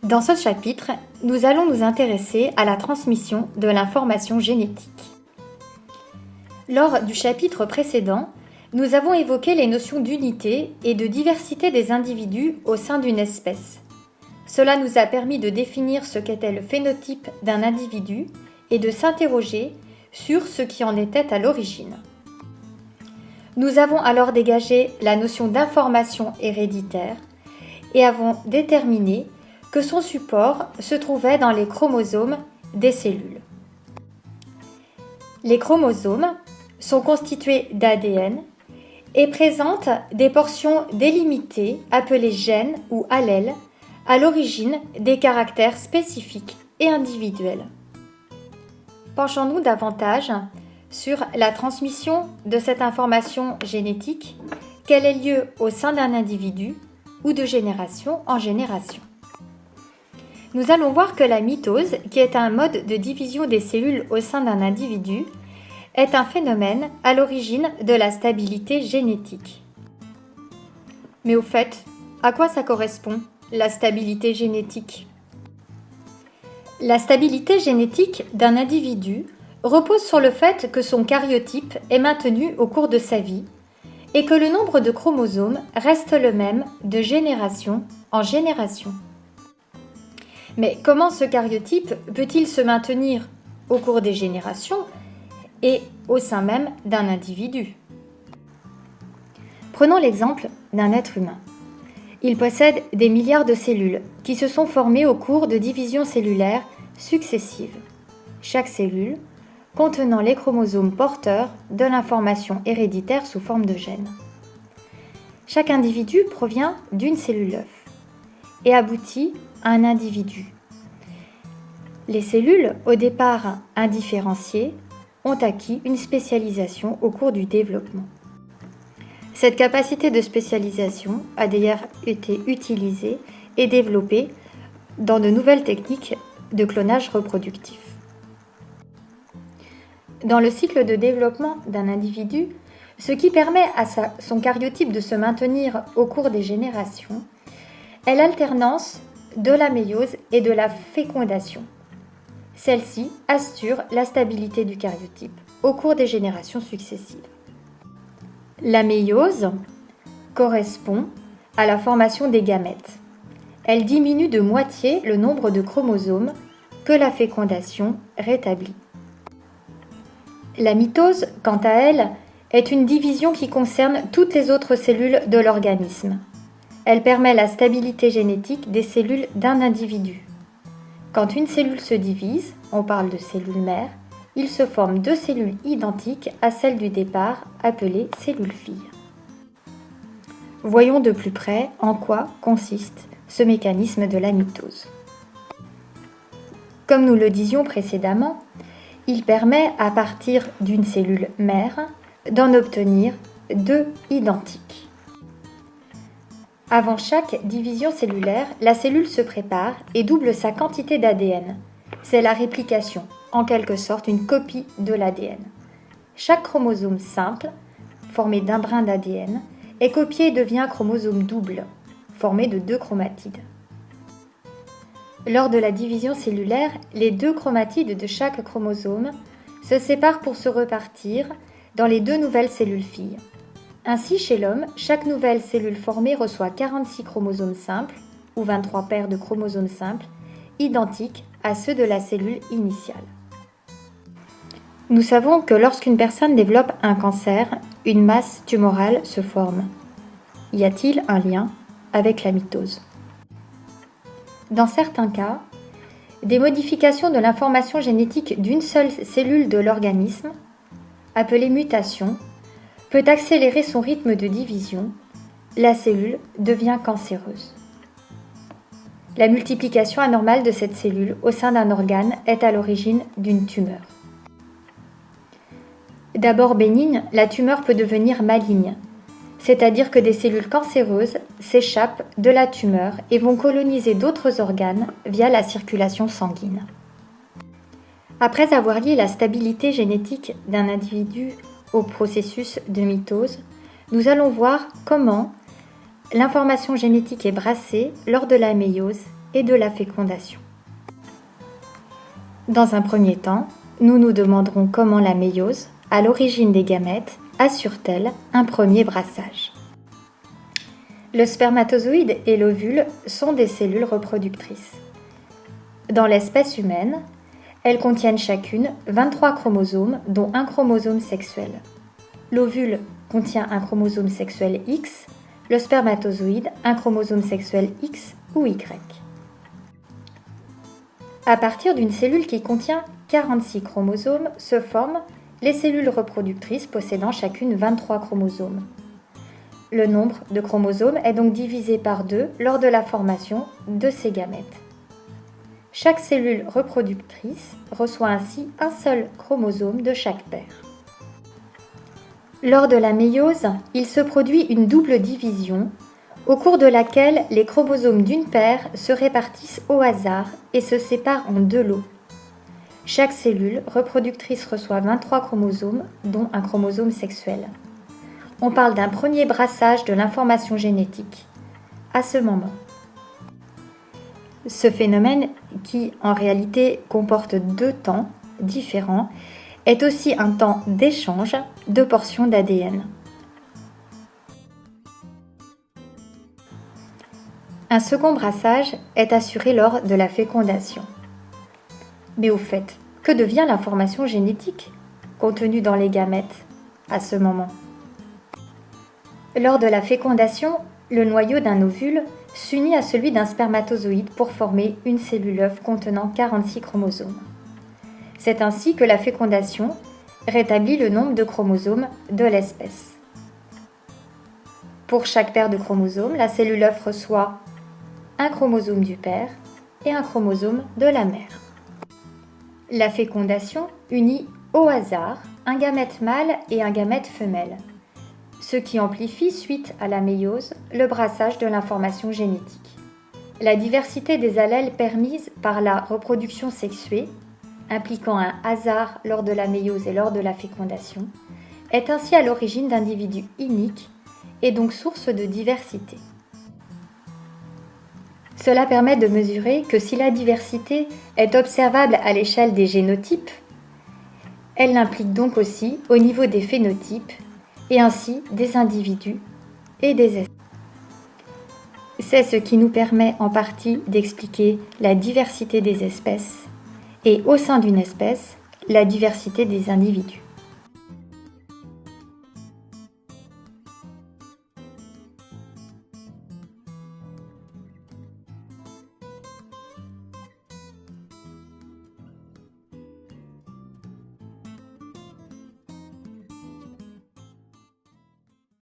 Dans ce chapitre, nous allons nous intéresser à la transmission de l'information génétique. Lors du chapitre précédent, nous avons évoqué les notions d'unité et de diversité des individus au sein d'une espèce. Cela nous a permis de définir ce qu'était le phénotype d'un individu et de s'interroger sur ce qui en était à l'origine. Nous avons alors dégagé la notion d'information héréditaire et avons déterminé que son support se trouvait dans les chromosomes des cellules. Les chromosomes sont constitués d'ADN et présentent des portions délimitées appelées gènes ou allèles à l'origine des caractères spécifiques et individuels. Penchons-nous davantage sur la transmission de cette information génétique, qu'elle ait lieu au sein d'un individu ou de génération en génération. Nous allons voir que la mitose, qui est un mode de division des cellules au sein d'un individu, est un phénomène à l'origine de la stabilité génétique. Mais au fait, à quoi ça correspond, la stabilité génétique ? La stabilité génétique d'un individu repose sur le fait que son karyotype est maintenu au cours de sa vie et que le nombre de chromosomes reste le même de génération en génération. Mais comment ce karyotype peut-il se maintenir au cours des générations et au sein même d'un individu ? Prenons l'exemple d'un être humain. Il possède des milliards de cellules qui se sont formées au cours de divisions cellulaires successives. Chaque cellule contenant les chromosomes porteurs de l'information héréditaire sous forme de gènes. Chaque individu provient d'une cellule œuf et aboutit à un individu. Les cellules, au départ indifférenciées, ont acquis une spécialisation au cours du développement. Cette capacité de spécialisation a d'ailleurs été utilisée et développée dans de nouvelles techniques de clonage reproductif. Dans le cycle de développement d'un individu, ce qui permet à son karyotype de se maintenir au cours des générations est l'alternance de la méiose et de la fécondation. Celle-ci assure la stabilité du karyotype au cours des générations successives. La méiose correspond à la formation des gamètes. Elle diminue de moitié le nombre de chromosomes que la fécondation rétablit. La mitose, quant à elle, est une division qui concerne toutes les autres cellules de l'organisme. Elle permet la stabilité génétique des cellules d'un individu. Quand une cellule se divise, on parle de cellule mère, il se forme deux cellules identiques à celles du départ, appelées cellules filles. Voyons de plus près en quoi consiste ce mécanisme de la mitose. Comme nous le disions précédemment, il permet à partir d'une cellule mère d'en obtenir deux identiques. Avant chaque division cellulaire, la cellule se prépare et double sa quantité d'ADN. C'est la réplication, en quelque sorte une copie de l'ADN. Chaque chromosome simple, formé d'un brin d'ADN, est copié et devient un chromosome double, formé de deux chromatides. Lors de la division cellulaire, les deux chromatides de chaque chromosome se séparent pour se repartir dans les deux nouvelles cellules filles. Ainsi, chez l'homme, chaque nouvelle cellule formée reçoit 46 chromosomes simples, ou 23 paires de chromosomes simples, identiques à ceux de la cellule initiale. Nous savons que lorsqu'une personne développe un cancer, une masse tumorale se forme. Y a-t-il un lien avec la mitose ? Dans certains cas, des modifications de l'information génétique d'une seule cellule de l'organisme, appelée mutation, peut accélérer son rythme de division. La cellule devient cancéreuse. La multiplication anormale de cette cellule au sein d'un organe est à l'origine d'une tumeur. D'abord bénigne, la tumeur peut devenir maligne, c'est-à-dire que des cellules cancéreuses s'échappent de la tumeur et vont coloniser d'autres organes via la circulation sanguine. Après avoir lié la stabilité génétique d'un individu au processus de mitose, nous allons voir comment l'information génétique est brassée lors de la méiose et de la fécondation. Dans un premier temps, nous nous demanderons comment la méiose, à l'origine des gamètes, assure-t-elle un premier brassage. Le spermatozoïde et l'ovule sont des cellules reproductrices. Dans l'espèce humaine, elles contiennent chacune 23 chromosomes, dont un chromosome sexuel. L'ovule contient un chromosome sexuel X, le spermatozoïde un chromosome sexuel X ou Y. À partir d'une cellule qui contient 46 chromosomes se forment les cellules reproductrices possédant chacune 23 chromosomes. Le nombre de chromosomes est donc divisé par 2 lors de la formation de ces gamètes. Chaque cellule reproductrice reçoit ainsi un seul chromosome de chaque paire. Lors de la méiose, il se produit une double division, au cours de laquelle les chromosomes d'une paire se répartissent au hasard et se séparent en 2 lots. Chaque cellule reproductrice reçoit 23 chromosomes, dont un chromosome sexuel. On parle d'un premier brassage de l'information génétique, à ce moment. Ce phénomène, qui en réalité comporte 2 temps différents, est aussi un temps d'échange de portions d'ADN. Un second brassage est assuré lors de la fécondation. Mais au fait, que devient l'information génétique contenue dans les gamètes à ce moment? Lors de la fécondation, le noyau d'un ovule s'unit à celui d'un spermatozoïde pour former une cellule œuf contenant 46 chromosomes. C'est ainsi que la fécondation rétablit le nombre de chromosomes de l'espèce. Pour chaque paire de chromosomes, la cellule œuf reçoit un chromosome du père et un chromosome de la mère. La fécondation unit au hasard un gamète mâle et un gamète femelle, ce qui amplifie, suite à la méiose, le brassage de l'information génétique. La diversité des allèles permise par la reproduction sexuée, impliquant un hasard lors de la méiose et lors de la fécondation, est ainsi à l'origine d'individus uniques et donc source de diversité. Cela permet de mesurer que si la diversité est observable à l'échelle des génotypes, elle l'implique donc aussi au niveau des phénotypes et ainsi des individus et des espèces. C'est ce qui nous permet en partie d'expliquer la diversité des espèces et au sein d'une espèce, la diversité des individus.